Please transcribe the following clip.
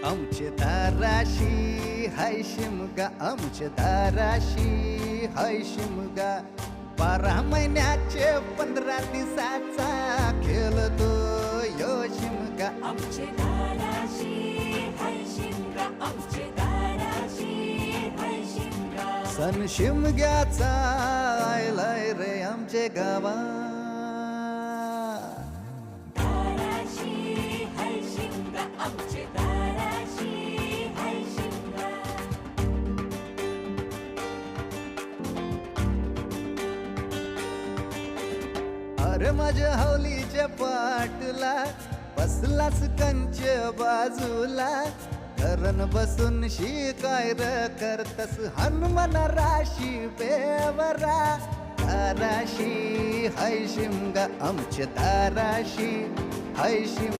आमचे दाराशी हाय शिमगा, आमचे दाराशी हाय शिमगा. 12 महिन्याचे 15 दिवसाचा खेळतो यो शिमगा. आमचे दाराशी हाय शिमगा, आमचे दाराशी हाय शिमगा. सण शिमग्याचा आयलाय रे आमचे गावा. दाराशी हाय शिमगा, आमचे दाराशी हाय शिमगा. अरे माझ्या हौलीच्या पाटला बसलास कंच बाजूला. धरण बसून शिकाय र करतस हनुमान राशी बेवरा. दाराशी हाय शिमगा, आमच्या दाराशी हाय शिमगा.